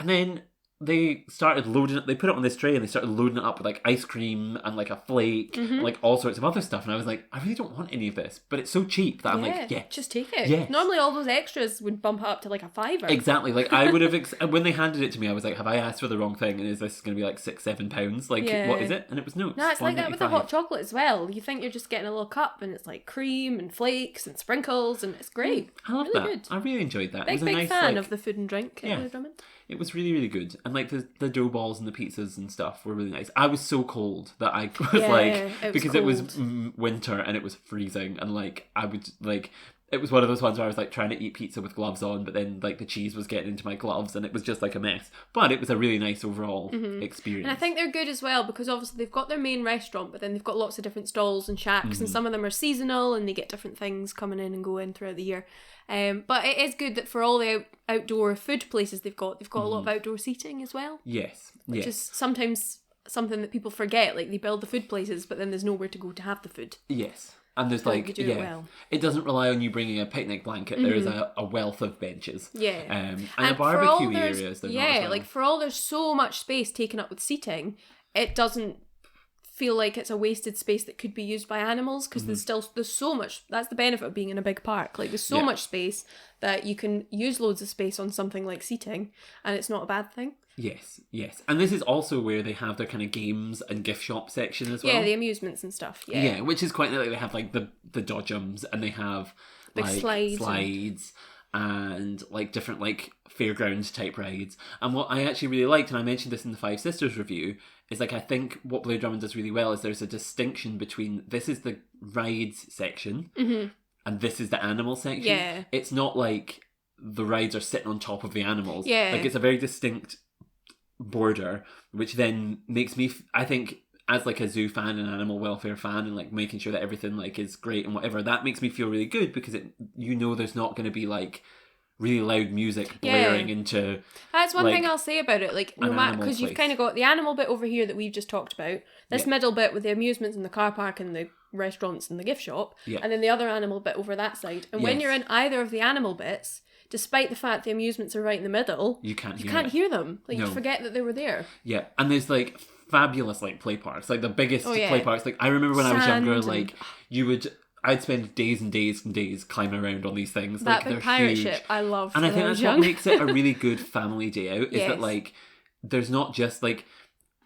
then... they started loading it, they put it on this tray and they started loading it up with like ice cream and like a flake and like all sorts of other stuff, and I was like, I really don't want any of this, but it's so cheap that I'm like, yeah, just take it. Yes. Normally all those extras would bump up to like a £5. Exactly. Like, I would have when they handed it to me, I was like, have I asked for the wrong thing, and is this going to be like £6-7? Like, what is it? And it was no, it's like that with the hot chocolate as well. You think you're just getting a little cup and it's like cream and flakes and sprinkles, and it's great. I love that. Good. I really enjoyed that. Big fan of the food and drink at Blair Drummond. It was really, really good. And like the dough balls and the pizzas and stuff were really nice. I was so cold that I was because it was winter and it was freezing, and like I would like it was one of those ones where I was like trying to eat pizza with gloves on, but then like the cheese was getting into my gloves and it was just like a mess. But it was a really nice overall experience. And I think they're good as well because obviously they've got their main restaurant, but then they've got lots of different stalls and shacks, and some of them are seasonal and they get different things coming in and going throughout the year. But it is good that for all the outdoor food places they've got a lot of outdoor seating as well. Yes. Which is sometimes something that people forget. Like they build the food places, but then there's nowhere to go to have the food. Yes. And there's it doesn't rely on you bringing a picnic blanket. There is a wealth of benches. Yeah. And a barbecue areas. Like for all there's so much space taken up with seating, it doesn't feel like it's a wasted space that could be used by animals because there's so much. That's the benefit of being in a big park. Like there's so much space that you can use loads of space on something like seating, and it's not a bad thing. Yes. And this is also where they have their kind of games and gift shop section as well. Yeah, the amusements and stuff. Yeah, which is quite like they have like the dodgems and they have big like slides and like different like fairground type rides. And what I actually really liked, and I mentioned this in the Five Sisters review, is like I think what Blair Drummond does really well is there's a distinction between this is the rides section and this is the animal section. Yeah. It's not like the rides are sitting on top of the animals. Yeah. Like it's a very distinct border, which then makes me I think as like a zoo fan and animal welfare fan and like making sure that everything like is great and whatever, that makes me feel really good because it there's not going to be like really loud music blaring into that's one thing I'll say about it, like no matter, because you've kind of got the animal bit over here that we've just talked about, this middle bit with the amusements and the car park and the restaurants and the gift shop, and then the other animal bit over that side, and when you're in either of the animal bits, despite the fact the amusements are right in the middle, you can't hear them. Like you forget that they were there. Yeah, and there's like fabulous like play parks, like the biggest play parks. Like I remember when I was younger, like I'd spend days and days and days climbing around on these things. That like, big pirate ship, I love. And I think that's what makes it a really good family day out. Is that like there's not just like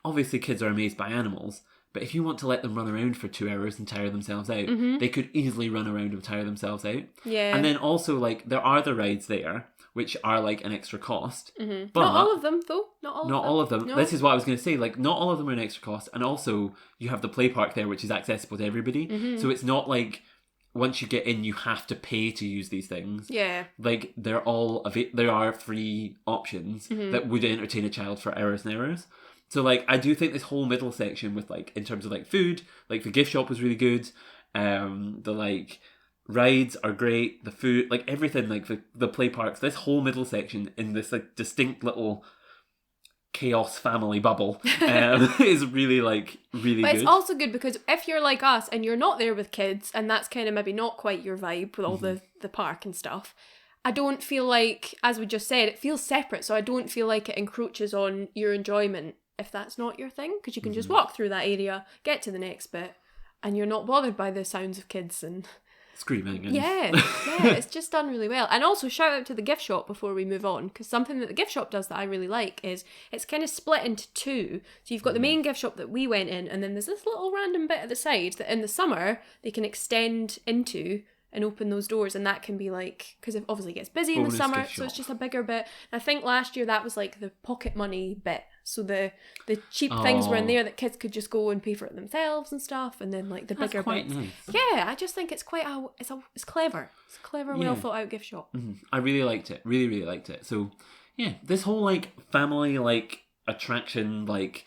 obviously kids are amazed by animals. But if you want to let them run around for 2 hours and tire themselves out, they could easily run around and tire themselves out. Yeah. And then also, like, there are the rides there, which are, like, an extra cost. But not all of them, though. Not all of them. No. This is what I was going to say. Like, not all of them are an extra cost. And also, you have the play park there, which is accessible to everybody. So it's not like, once you get in, you have to pay to use these things. Yeah. Like, there are free options that would entertain a child for hours and hours. So, like, I do think this whole middle section with, like, in terms of, like, food, like, the gift shop was really good. The, like, rides are great. The food, like, everything, like, the play parks, this whole middle section in this, like, distinct little chaos family bubble is really, like, really good. But it's also good because if you're like us and you're not there with kids and that's kind of maybe not quite your vibe with all the park and stuff, I don't feel like, as we just said, it feels separate. So I don't feel like it encroaches on your enjoyment if that's not your thing, because you can just walk through that area, get to the next bit, and you're not bothered by the sounds of kids and screaming. And... Yeah, it's just done really well. And also shout out to the gift shop before we move on, because something that the gift shop does that I really like is it's kind of split into two. So you've got the main gift shop that we went in, and then there's this little random bit at the side that in the summer they can extend into and open those doors, and that can be like, because it obviously gets busy in the summer, so it's just a bigger bit. And I think last year that was like the pocket money bit, so the cheap things were in there that kids could just go and pay for it themselves and stuff, and then like the bigger bits. Nice. Yeah, I just think it's quite it's clever. It's a clever, well thought out gift shop. I really liked it. Really liked it. So yeah, this whole like family like attraction like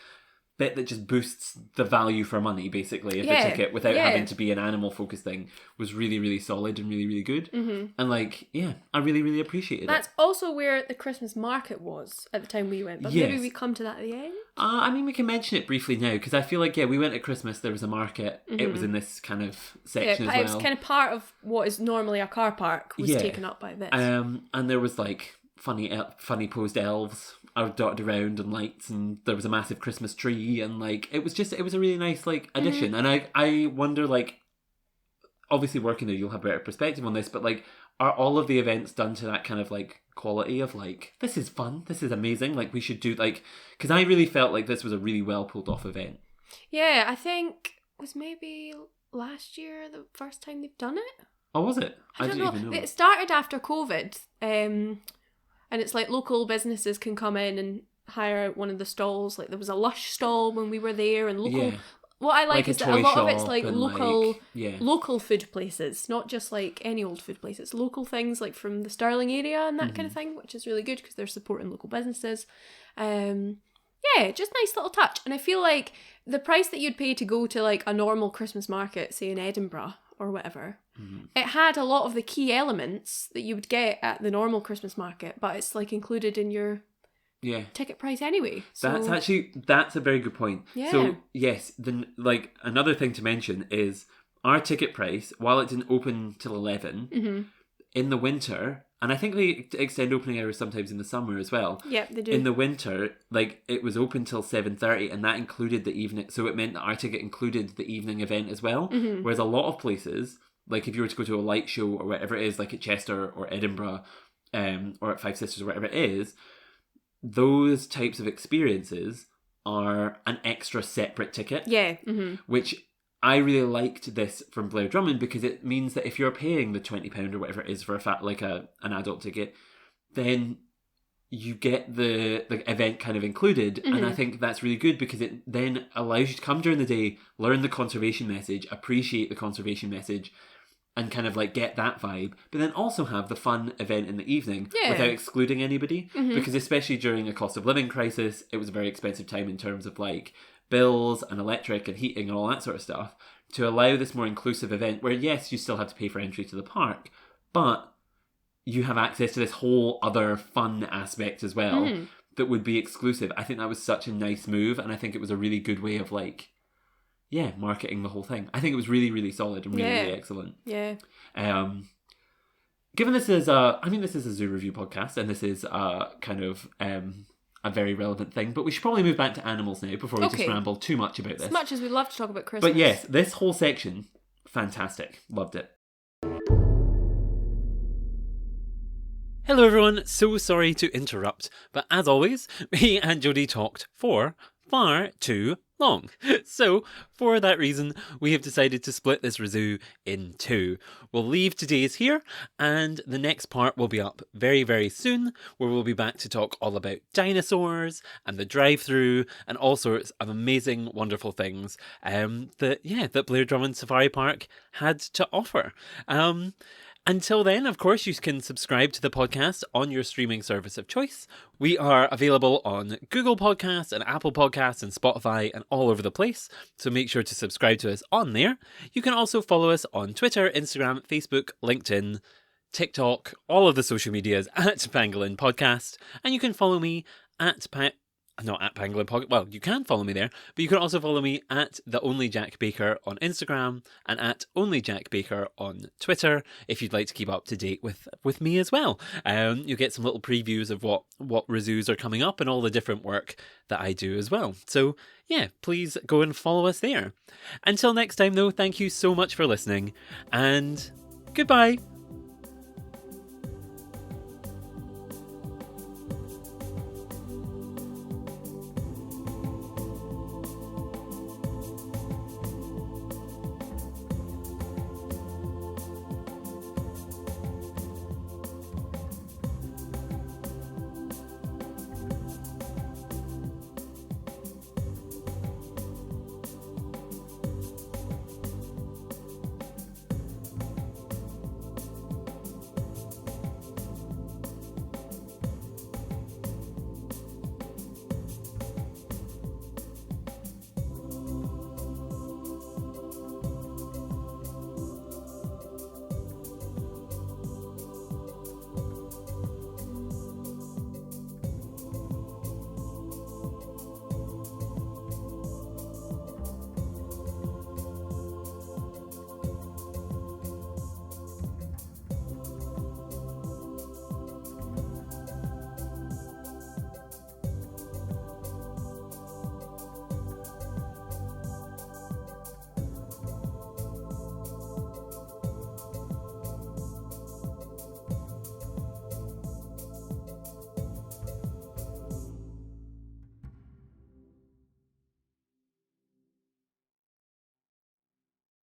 bit that just boosts the value for money basically of the ticket without having to be an animal focused thing was really, really solid and really, really good. And like, yeah, I really, really appreciated it. That's also where the Christmas market was at the time we went, but maybe we come to that at the end. I mean, we can mention it briefly now because I feel like, we went at Christmas, there was a market, it was in this kind of section as well. It was kind of part of what is normally a car park was taken up by this. And there was like funny posed elves are dotted around and lights, and there was a massive Christmas tree, and like it was a really nice like addition. And I wonder, like, obviously working there you'll have better perspective on this, but like are all of the events done to that kind of like quality of like, this is fun, this is amazing, like we should do, like, because I really felt like this was a really well pulled off event. Yeah, I think it was maybe last year the first time they've done it. Oh, was it? I didn't even know. It started after COVID, and it's like local businesses can come in and hire out one of the stalls. Like there was a Lush stall when we were there, and what I like a is that a toy lot of it's shop like and, local, like, yeah. local food places, not just like any old food places. Local things like from the Stirling area and that kind of thing, which is really good because they're supporting local businesses. Yeah, just nice little touch. And I feel like the price that you'd pay to go to like a normal Christmas market, say in Edinburgh or whatever, it had a lot of the key elements that you would get at the normal Christmas market, but it's like included in your ticket price anyway. So That's a very good point. Yeah. So yes, like another thing to mention is our ticket price, while it didn't open till 11, in the winter, and I think they extend opening hours sometimes in the summer as well. Yeah, they do. In the winter, like it was open till 7:30, and that included the evening. So it meant that our ticket included the evening event as well. Whereas a lot of places, like if you were to go to a light show or whatever it is, like at Chester or Edinburgh, or at Five Sisters or whatever it is, those types of experiences are an extra separate ticket. Yeah. Which I really liked this from Blair Drummond because it means that if you're paying the £20 or whatever it is for an adult ticket, then you get the event kind of included. And I think that's really good because it then allows you to come during the day, learn the conservation message, appreciate the conservation message, and kind of like get that vibe, but then also have the fun event in the evening without excluding anybody. Because especially during a cost of living crisis, it was a very expensive time in terms of like bills and electric and heating and all that sort of stuff. To allow this more inclusive event where yes, you still have to pay for entry to the park, but you have access to this whole other fun aspect as well that would be exclusive. I think that was such a nice move, and I think it was a really good way of like marketing the whole thing. I think it was really, really solid and really, really excellent. Yeah. Given this is this is a zoo review podcast, and this is kind of a very relevant thing, but we should probably move back to animals now before we just ramble too much about this. As much as we'd love to talk about Christmas. But yes, this whole section, fantastic. Loved it. Hello everyone, so sorry to interrupt, but as always, me and Jodi talked for far too long. So, for that reason, we have decided to split this ReZOO in two. We'll leave today's here, and the next part will be up very, very soon, where we'll be back to talk all about dinosaurs, and the drive-through, and all sorts of amazing, wonderful things that Blair Drummond Safari Park had to offer. Until then, of course, you can subscribe to the podcast on your streaming service of choice. We are available on Google Podcasts and Apple Podcasts and Spotify and all over the place, so make sure to subscribe to us on there. You can also follow us on Twitter, Instagram, Facebook, LinkedIn, TikTok, all of the social medias at Pangolin Podcast, and you can follow me at not at Pangolin Podcast. Well, you can follow me there, but you can also follow me at The Only Jack Baker on Instagram and at Only Jack Baker on Twitter if you'd like to keep up to date with me as well. You get some little previews of what ReZOOs are coming up and all the different work that I do as well. So yeah, please go and follow us there. Until next time though, thank you so much for listening and goodbye.